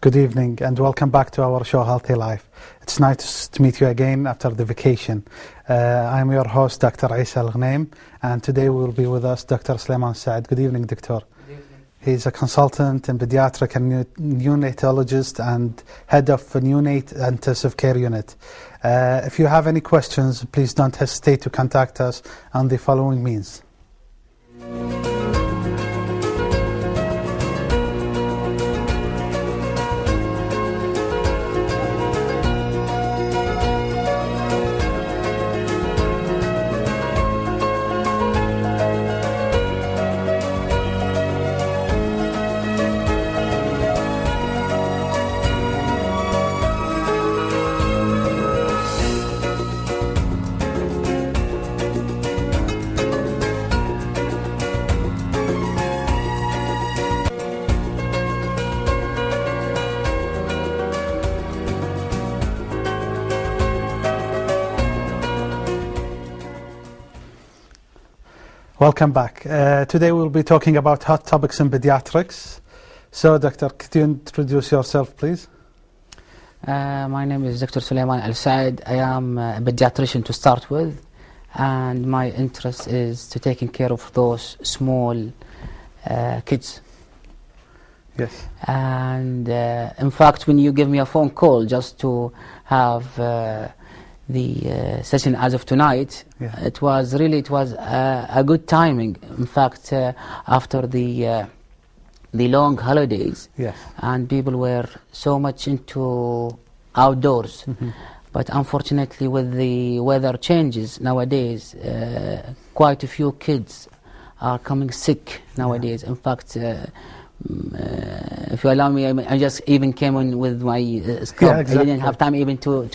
Good evening and welcome back to our show Healthy Life. It's nice to meet you again after the vacation. I'm your host, Dr. Isa Al-Ghanem, and today will be with us Dr. Sulaiman Al Saad. Good evening, Doctor. Good evening. He's a consultant in pediatric and neonatologist and head of neonate intensive care unit. If you have any questions, please don't hesitate to contact us on the following means. Welcome back. Today we'll be talking about hot topics in pediatrics. So, Doctor, could you introduce yourself, please? My name is Dr. Sulaiman Al Saad. I am a pediatrician to start with, and my interest is to taking care of those small kids. Yes. And in fact, when you give me a phone call just to have the session as of tonight, yeah. it was a good timing. In fact, after the long holidays, yes. and people were so much into outdoors, but unfortunately with the weather changes nowadays, quite a few kids are coming sick nowadays. In fact, if you allow me, I just even came in with my scrub. Yeah, exactly. I didn't have time even to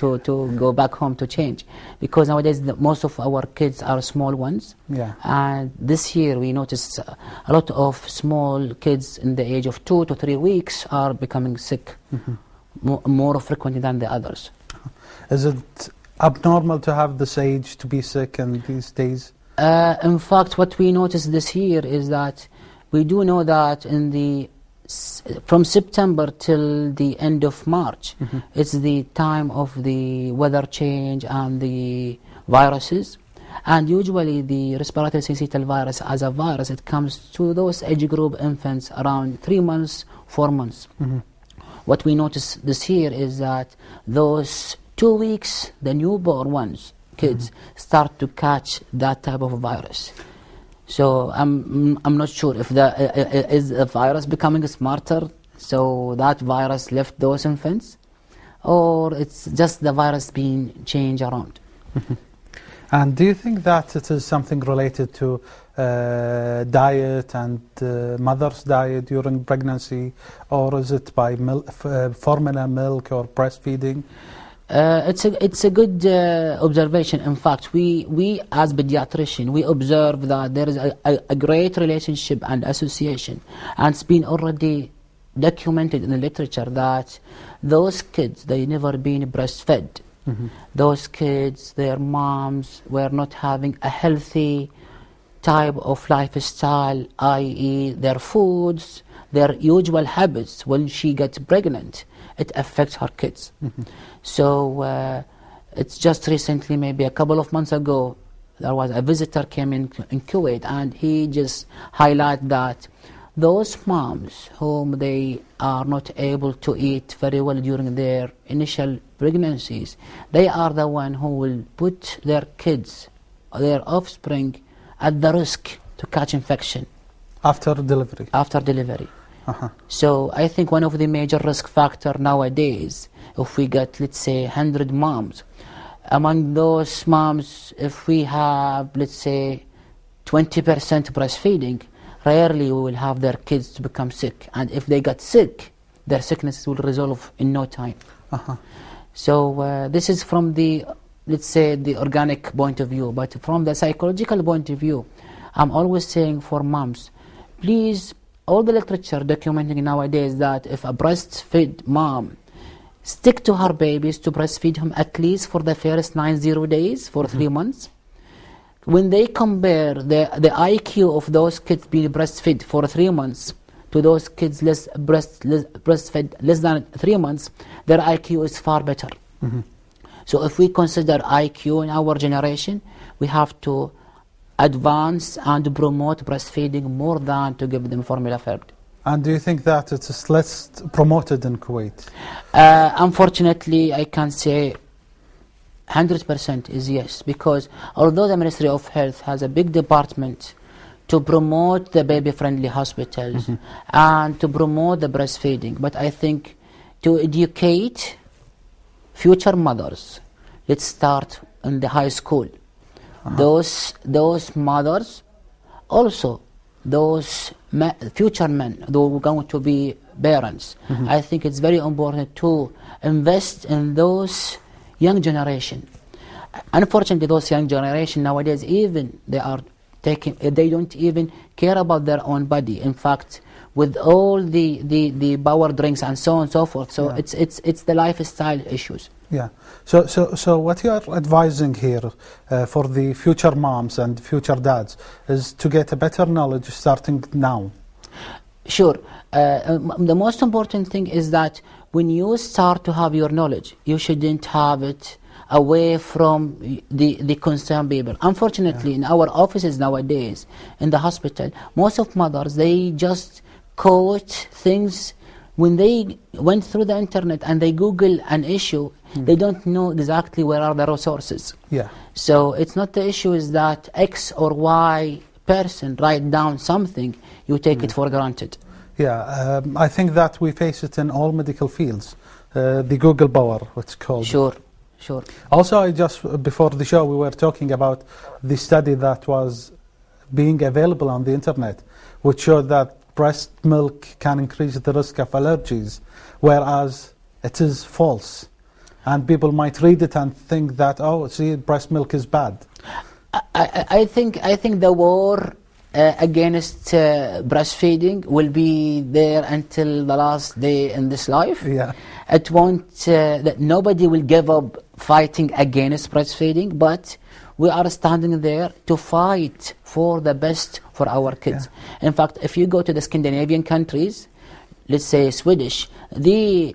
go back home to change, because nowadays most of our kids are small ones. Yeah. And this year we noticed a lot of small kids in the age of 2 to 3 weeks are becoming sick, more frequently than the others. Is it abnormal to have this age to be sick in these days? In fact, what we noticed this year is that we do know that from September till the end of March, it's the time of the weather change and the viruses. And usually the respiratory syncytial virus as a virus, it comes to those age group infants around 3 months, 4 months. What we noticed this year is that those 2 weeks, the newborn ones, kids, start to catch that type of virus. So I'm not sure if is the virus becoming smarter, so that virus left those infants, or it's just the virus being changed around. And do you think that it is something related to diet and mother's diet during pregnancy, or is it by formula milk or breastfeeding? It's a good observation. In fact, we as pediatrician, we observe that there is a great relationship and association, and it's been already documented in the literature that those kids, they never been breastfed. Those kids, their moms were not having a healthy type of lifestyle, i.e. their foods, their usual habits. When she gets pregnant, it affects her kids. So it's just recently, maybe a couple of months ago, there was a visitor came in Kuwait, and he just highlighted that those moms whom they are not able to eat very well during their initial pregnancies, they are the one who will put their kids, their offspring, at the risk to catch infection. After delivery? After delivery. So I think one of the major risk factor nowadays, if we get, let's say, 100 moms, among those moms, if we have, let's say, 20% breastfeeding, rarely we will have their kids to become sick. And if they get sick, their sickness will resolve in no time. So this is from the, let's say, the organic point of view. But from the psychological point of view, I'm always saying for moms, please, all the literature documenting nowadays that if a breastfed mom stick to her babies to breastfeed him at least for the first 90 days, for 3 months. When they compare the IQ of those kids being breastfed for 3 months to those kids breastfed less than 3 months, their IQ is far better. So if we consider IQ in our generation, we have to advance and promote breastfeeding more than to give them formula fed. And do you think that it is less promoted in Kuwait? Unfortunately, I can say 100% is yes, because although the Ministry of Health has a big department to promote the baby-friendly hospitals and to promote the breastfeeding, but I think to educate future mothers, let's start in the high school. Those mothers, also those future men who are going to be parents, I think it's very important to invest in those young generation. Unfortunately, those young generation nowadays, even they don't even care about their own body. In fact, with all the power drinks and so on and so forth, so it's the lifestyle issues. Yeah. So what you are advising here for the future moms and future dads is to get a better knowledge starting now. Sure. The most important thing is that when you start to have your knowledge, you shouldn't have it away from the concerned people. Unfortunately, in our offices nowadays, in the hospital, most of mothers, they just quote things when they went through the internet and they Google an issue, they don't know exactly where are the resources. Yeah. So it's not the issue is that X or Y person write down something, you take it for granted. Yeah, I think that we face it in all medical fields, the Google power, what's called. Sure. Also, before the show, we were talking about the study that was being available on the internet, which showed that breast milk can increase the risk of allergies, whereas it is false. And people might read it and think that, oh, see, breast milk is bad. I think the war against breastfeeding will be there until the last day in this life. Yeah. It won't. That nobody will give up fighting against breastfeeding, but we are standing there to fight for the best for our kids. In fact, if you go to the Scandinavian countries, let's say Swedish, the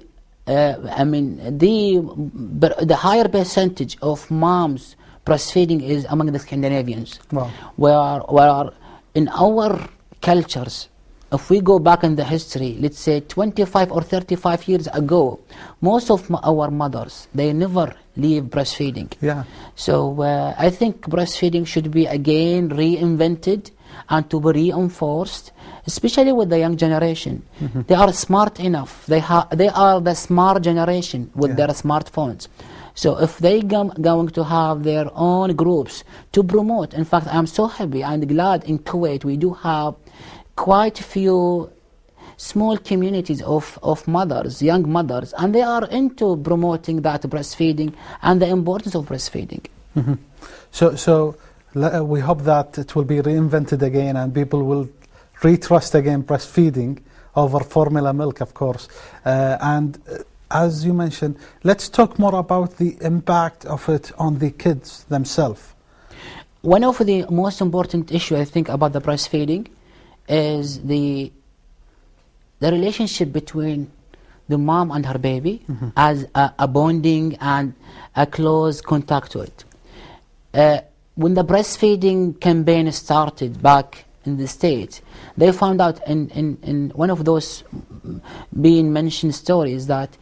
higher percentage of moms breastfeeding is among the Scandinavians. Wow. Where in our cultures, if we go back in the history, let's say 25 or 35 years ago, most of our mothers, they never leave breastfeeding. Yeah. So I think breastfeeding should be again reinvented and to be reinforced, especially with the young generation. They are smart enough. They are the smart generation with their smartphones. So if they going to have their own groups to promote, in fact, I'm so happy and glad in Kuwait we do have quite a few small communities of mothers, young mothers, and they are into promoting that breastfeeding and the importance of breastfeeding. So we hope that it will be reinvented again and people will retrust again breastfeeding over formula milk, of course. And as you mentioned, let's talk more about the impact of it on the kids themselves. One of the most important issues, I think, about the breastfeeding is the relationship between the mom and her baby as a bonding and a close contact to it. When the breastfeeding campaign started back in the States, they found out in one of those being mentioned stories that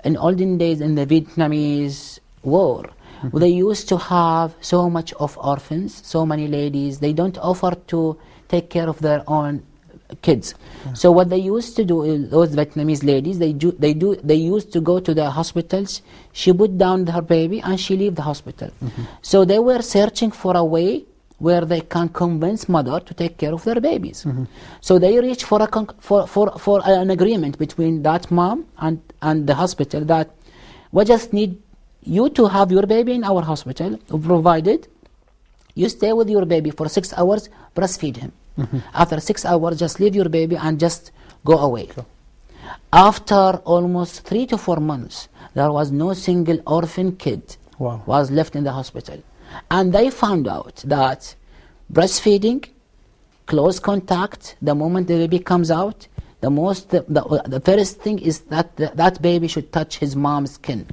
in olden days in the Vietnamese war, they used to have so much of orphans, so many ladies, they don't offer to take care of their own kids. So what they used to do is those Vietnamese ladies, they used to go to the hospitals. She put down her baby and she leave the hospital. So they were searching for a way where they can convince mother to take care of their babies. So they reached for an agreement between that mom and the hospital that we just need you to have your baby in our hospital, provided you stay with your baby for 6 hours, breastfeed him. After 6 hours, just leave your baby and just go away. After almost 3 to 4 months, there was no single orphan kid was left in the hospital. And they found out that breastfeeding, close contact, the moment the baby comes out, the first thing is that that baby should touch his mom's skin.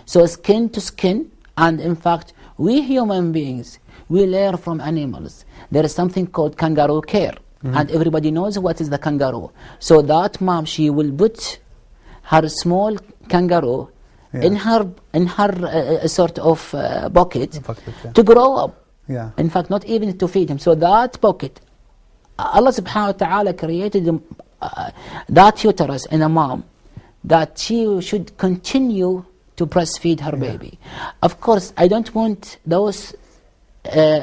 So skin to skin, and in fact, we human beings, we learn from animals. There is something called kangaroo care, and everybody knows what is the kangaroo. So that mom, she will put her small kangaroo in her sort of bucket to grow up. In fact, not even to feed him. So that bucket, Allah subhanahu wa ta'ala created that uterus in a mom, that she should continue to breastfeed her baby. Of course, I don't want those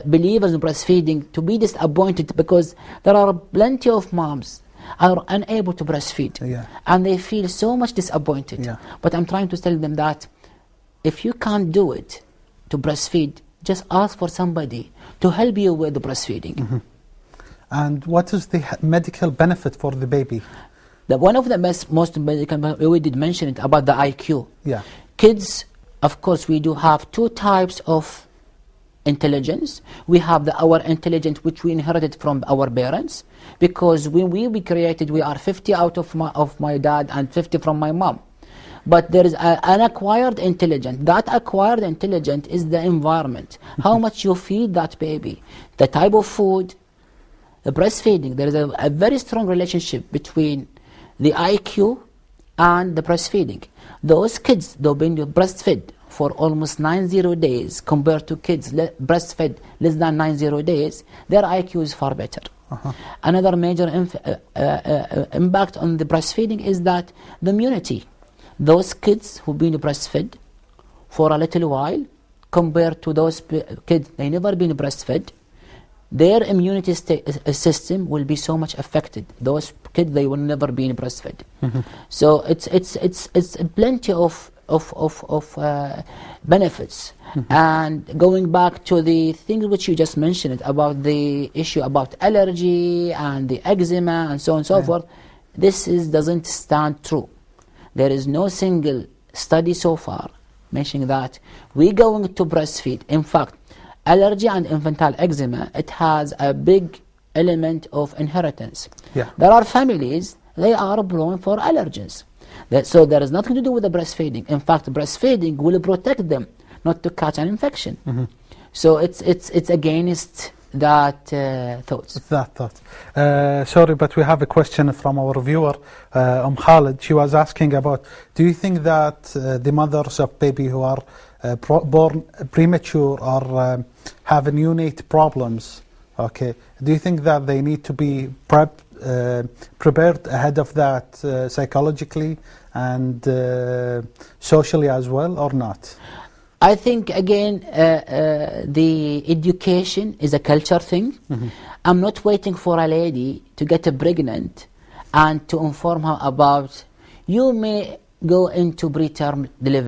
believers in breastfeeding to be disappointed, because there are plenty of moms are unable to breastfeed, and they feel so much disappointed. But I'm trying to tell them that if you can't do it to breastfeed, just ask for somebody to help you with the breastfeeding. And what is the medical benefit for the baby? One of the most medical, we did mention it about the IQ. Kids, of course, we do have two types of intelligence. We have our intelligence, which we inherited from our parents, because when we were created, we are 50 out of my dad and 50 from my mom. But there is an acquired intelligence. That acquired intelligence is the environment. How much you feed that baby, the type of food, the breastfeeding. There is a very strong relationship between the IQ and the breastfeeding. Those kids, they've been breastfed for almost 90 days compared to kids breastfed less than 90 days, their IQ is far better. Another major impact on the breastfeeding is that the immunity. Those kids who've been breastfed for a little while compared to those kids they never been breastfed, their immunity system will be so much affected. Those kids, they will never be breastfed. So it's plenty of benefits. And going back to the things which you just mentioned about the issue about allergy and the eczema and so on and so forth, this doesn't stand true. There is no single study so far mentioning that we're going to breastfeed. In fact, allergy and infantile eczema, it has a big element of inheritance. There are families, they are prone for allergens. So there is nothing to do with the breastfeeding. In fact, breastfeeding will protect them not to catch an infection. So it's against that thoughts. That thought. Sorry, but we have a question from our viewer, Khalid. She was asking about, do you think that the mothers of baby who are born premature or have neonate problems, do you think that they need to be prepared ahead of that psychologically and socially as well, or not? I think, again, the education is a culture thing. I'm not waiting for a lady to get pregnant and to inform her about, you may go into preterm delivery.